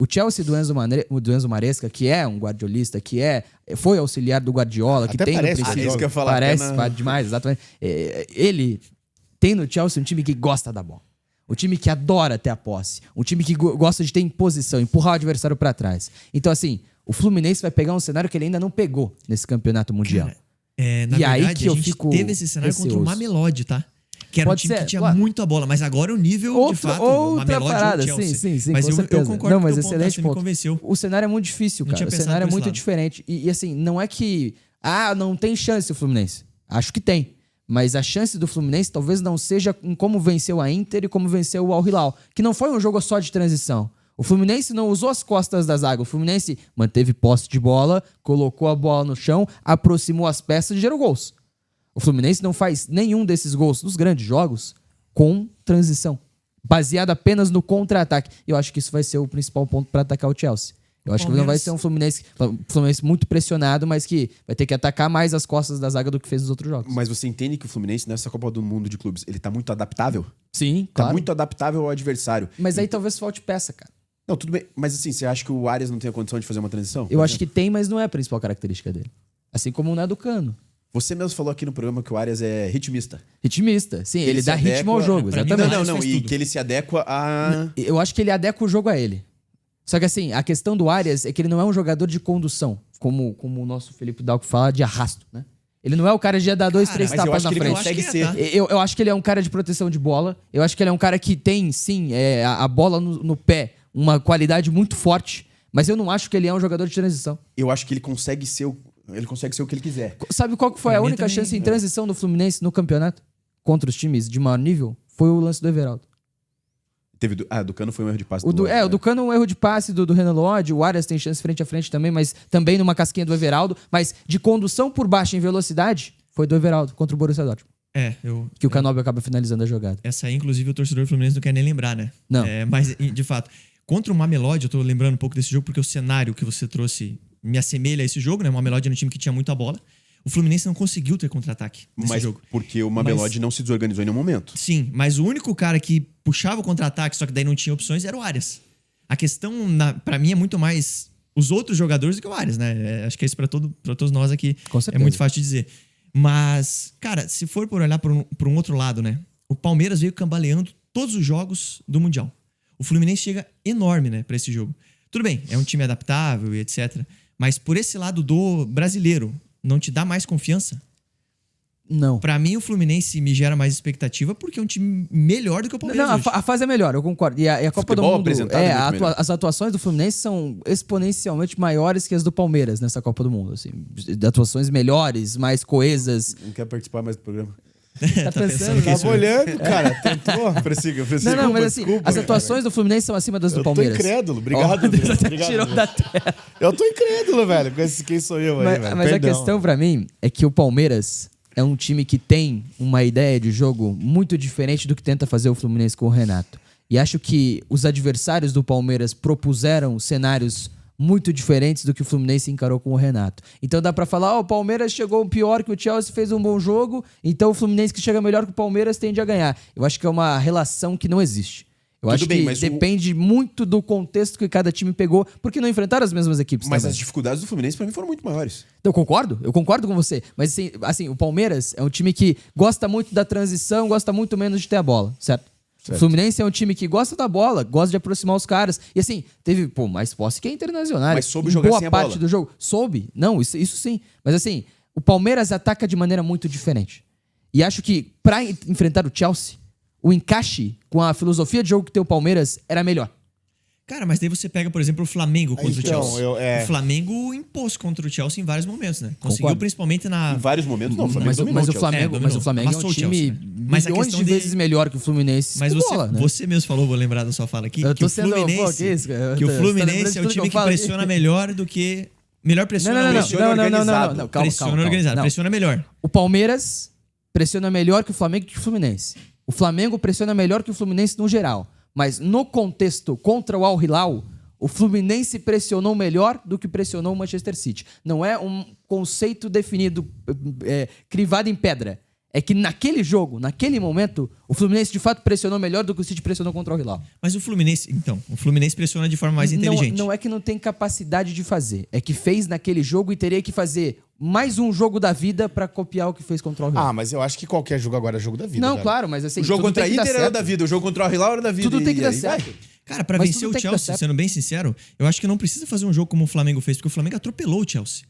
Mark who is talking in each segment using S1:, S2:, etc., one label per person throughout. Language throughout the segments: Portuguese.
S1: O Chelsea do Enzo Maresca, que é um guardiolista, foi auxiliar do Guardiola, que
S2: Até
S1: tem
S2: parece,
S1: no princípio...
S2: isso que eu ia falar,
S1: Parece demais, exatamente. Ele tem no Chelsea um time que gosta da bola. Um time que adora ter a posse. Um time que gosta de ter imposição, empurrar o adversário pra trás. Então, assim, o Fluminense vai pegar um cenário que ele ainda não pegou nesse campeonato mundial.
S3: Cara, na
S1: E
S3: verdade,
S1: aí que
S3: a
S1: eu
S3: gente
S1: fico
S3: teve esse cenário contra o
S1: receoso.
S3: Mamelodi, tá? Que era
S1: Pode
S3: um time
S1: ser,
S3: que tinha
S1: claro.
S3: muita bola, mas agora o nível, de fato, o
S1: outra
S3: Mamelodi
S1: parada,
S3: ou o Chelsea.
S1: sim,
S3: mas
S1: com
S3: eu
S1: certeza.
S3: concordo
S1: não, mas
S3: com o teu ponto,
S1: excelente
S3: você me
S1: ponto.
S3: convenceu.
S1: O cenário é muito difícil,
S3: Não
S1: cara.
S3: tinha
S1: O
S3: pensado
S1: cenário é
S3: por esse
S1: muito
S3: lado.
S1: diferente. E assim, não é que... não tem chance o Fluminense. Acho que tem. Mas a chance do Fluminense talvez não seja em como venceu a Inter e como venceu o Al Hilal. Que não foi um jogo só de transição. O Fluminense não usou as costas da zaga. O Fluminense manteve posse de bola, colocou a bola no chão, aproximou as peças e gerou gols. O Fluminense não faz nenhum desses gols dos grandes jogos com transição. Baseado apenas no contra-ataque. Eu acho que isso vai ser o principal ponto para atacar o Chelsea. Eu acho que não vai ser um Fluminense muito pressionado, mas que vai ter que atacar mais as costas da zaga do que fez nos outros jogos.
S2: Mas você entende que o Fluminense, nessa Copa do Mundo de clubes, ele tá muito adaptável?
S1: Sim,
S2: Tá
S1: claro.
S2: muito adaptável ao adversário.
S1: Mas aí talvez falte peça, cara.
S2: Não, tudo bem. Mas assim, você acha que o Arias não tem a condição de fazer uma transição?
S1: Eu acho que tem, mas não é a principal característica dele. Assim como não é do Cano.
S2: Você mesmo falou aqui no programa que o Arias é ritmista.
S1: Ritmista. Sim, ele
S2: se
S1: dá ritmo ao
S2: adequa-
S1: jogo,
S3: pra mim,
S1: exatamente.
S2: Não,
S3: faz
S2: e
S3: tudo.
S2: que ele se adequa a...
S1: Eu acho que ele adequa o jogo a ele. Só que assim, a questão do Arias é que ele não é um jogador de condução, como o nosso Felipe Dalco fala, de arrasto, né? Ele não é o cara de dar 2, 3
S2: mas eu
S1: tapas
S2: acho
S1: na
S2: que ele
S1: frente.
S2: consegue
S3: Eu acho
S2: ser.
S3: que é, tá?
S1: Eu acho que ele é um cara de proteção de bola. Eu acho que ele é um cara que tem, sim, a bola no pé, uma qualidade muito forte. Mas eu não acho que ele é um jogador de transição.
S2: Eu acho que ele consegue ser o que ele quiser.
S1: Sabe qual que foi
S3: Pra
S1: a
S3: mim
S1: única
S3: também,
S1: chance em transição do Fluminense no campeonato? Contra os times de maior nível? Foi o lance do Everaldo.
S2: Do Cano foi um erro de passe.
S1: O do Cano é um erro de passe do Renan Lodge. O Arias tem chance frente a frente também, mas também numa casquinha do Everaldo. Mas de condução por baixo em velocidade, foi do Everaldo contra o Borussia Dortmund. Que o Canóbio acaba finalizando a jogada.
S3: Essa aí, inclusive, o torcedor do Fluminense não quer nem lembrar, né?
S1: Não.
S3: Mas, de fato, contra o Mamelodi, eu tô lembrando um pouco desse jogo, porque o cenário que você trouxe me assemelha a esse jogo, né? O Mamelodi era um time que tinha muita bola. O Fluminense não conseguiu ter contra-ataque nesse
S2: Mas
S3: jogo.
S2: porque o Mamelodi não se desorganizou em nenhum momento.
S3: Sim, mas o único cara que puxava o contra-ataque, só que daí não tinha opções, era o Arias. A questão, pra mim, é muito mais os outros jogadores do que o Arias, né? Acho que é isso pra todos nós aqui.
S1: Com
S3: É
S1: certeza.
S3: muito fácil de dizer. Mas, cara, se for por olhar por um outro lado, né? O Palmeiras veio cambaleando todos os jogos do Mundial. O Fluminense chega enorme, né, pra esse jogo. Tudo bem, é um time adaptável e etc. Mas por esse lado do brasileiro, não te dá mais confiança?
S1: Não.
S3: Pra mim, o Fluminense me gera mais expectativa porque é um time melhor do que o Palmeiras
S1: Não,
S3: hoje.
S1: a fase é melhor, eu concordo. E a Copa do
S2: Futebol
S1: Mundo.
S2: apresentado é muito melhor.
S1: As atuações do Fluminense são exponencialmente maiores que as do Palmeiras nessa Copa do Mundo. Assim, de atuações melhores, mais coesas.
S2: Não quer participar mais do programa.
S1: Tá pensando?
S2: Tava olhando, cara. Tentou. Prossiga.
S1: Não, mas assim, as atuações do Fluminense são acima das do
S2: Eu tô
S1: Palmeiras.
S2: incrédulo. Obrigado,
S1: Ó,
S2: Deus.
S1: até
S2: Obrigado,
S1: tirou
S2: Deus.
S1: da terra.
S2: Eu tô incrédulo, velho. Com esse quem sou eu aí, velho.
S1: Mas a
S2: Perdão.
S1: questão pra mim é que o Palmeiras é um time que tem uma ideia de jogo muito diferente do que tenta fazer o Fluminense com o Renato. E acho que os adversários do Palmeiras propuseram cenários muito diferentes do que o Fluminense encarou com o Renato. Então dá pra falar, o Palmeiras chegou pior que o Chelsea, fez um bom jogo, então o Fluminense que chega melhor que o Palmeiras tende a ganhar. Eu acho que é uma relação que não existe. Eu
S2: Tudo
S1: acho
S2: bem,
S1: que
S2: mas
S1: depende muito do contexto que cada time pegou, porque não enfrentaram as mesmas equipes
S2: Mas
S1: também.
S2: as dificuldades do Fluminense pra mim foram muito maiores.
S1: Eu concordo com você. Mas assim, o Palmeiras é um time que gosta muito da transição, gosta muito menos de ter a bola, certo? O Fluminense é um time que gosta da bola, gosta de aproximar os caras. E assim, teve, mais posse que é internacional.
S2: Mas soube
S1: em
S2: jogar
S1: boa
S2: sem a
S1: parte
S2: bola.
S1: do jogo. Soube. Não, isso sim. Mas assim, o Palmeiras ataca de maneira muito diferente. E acho que pra enfrentar o Chelsea, o encaixe com a filosofia de jogo que tem o Palmeiras era melhor.
S3: Cara, mas daí você pega, por exemplo, o Flamengo contra
S2: Então,
S3: o Chelsea. O Flamengo impôs contra o Chelsea em vários momentos, né? Conseguiu
S1: Concordo.
S3: principalmente na...
S2: Em vários momentos, não. O Flamengo
S1: Mas
S2: dominou
S1: o
S2: Chelsea.
S1: Flamengo,
S3: dominou.
S1: mas o Flamengo é um
S3: Amassou o
S1: time
S3: Chelsea, né? Mas a
S1: milhões
S3: questão
S1: de
S3: de-
S1: vezes melhor que o Fluminense.
S3: Mas
S1: com bola, né?
S3: você mesmo falou, vou lembrar da sua fala aqui,
S1: Eu
S3: que
S1: tô
S3: o
S1: sendo-
S3: Fluminense,
S1: pô, que isso, cara?
S3: que o
S1: Você tá lembrando
S3: Fluminense
S1: de
S3: é o
S1: tudo que
S3: time
S1: eu
S3: que
S1: falo aqui?
S3: pressiona melhor do que... Melhor pressiona,
S1: Não,
S2: pressiona organizado.
S1: calma,
S3: pressiona organizado,
S1: não.
S3: pressiona melhor.
S1: O Palmeiras pressiona melhor que o Flamengo e que o Fluminense. O Flamengo pressiona melhor que o Fluminense no geral. Mas no contexto contra o Al Hilal, o Fluminense pressionou melhor do que pressionou o Manchester City. Não é um conceito definido, crivado em pedra. é que naquele jogo, naquele momento, o Fluminense de fato pressionou melhor do que o City pressionou contra o Hilal.
S3: Mas o Fluminense pressiona de forma mais inteligente.
S1: Não é que não tem capacidade de fazer, é que fez naquele jogo e teria que fazer mais um jogo da vida pra copiar o que fez contra o Hilal.
S4: Ah, mas eu acho que qualquer jogo agora é jogo da vida.
S1: Não,
S4: velho.
S1: claro, mas assim,
S2: O jogo
S1: tudo
S2: contra a
S1: tem que dar
S2: Inter era
S1: certo.
S2: da vida, o jogo contra o Hilal era da vida.
S1: Tudo tem que
S2: e
S1: dar
S2: aí
S1: certo.
S2: vai.
S3: Cara, pra
S1: Mas
S3: vencer
S1: tudo
S3: o
S1: tem que dar
S3: Chelsea,
S1: certo.
S3: sendo bem sincero, eu acho que não precisa fazer um jogo como o Flamengo fez, porque o Flamengo atropelou o Chelsea.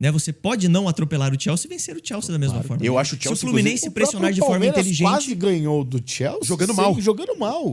S3: Né? Você pode não atropelar o Chelsea e vencer o Chelsea da mesma forma.
S2: Eu acho o
S3: Se o
S2: Chelsea,
S3: Fluminense
S4: O
S3: pressionar de
S4: próprio
S3: forma
S4: Palmeiras
S3: inteligente...
S4: quase ganhou do Chelsea.
S2: Jogando mal.
S4: Jogando mal.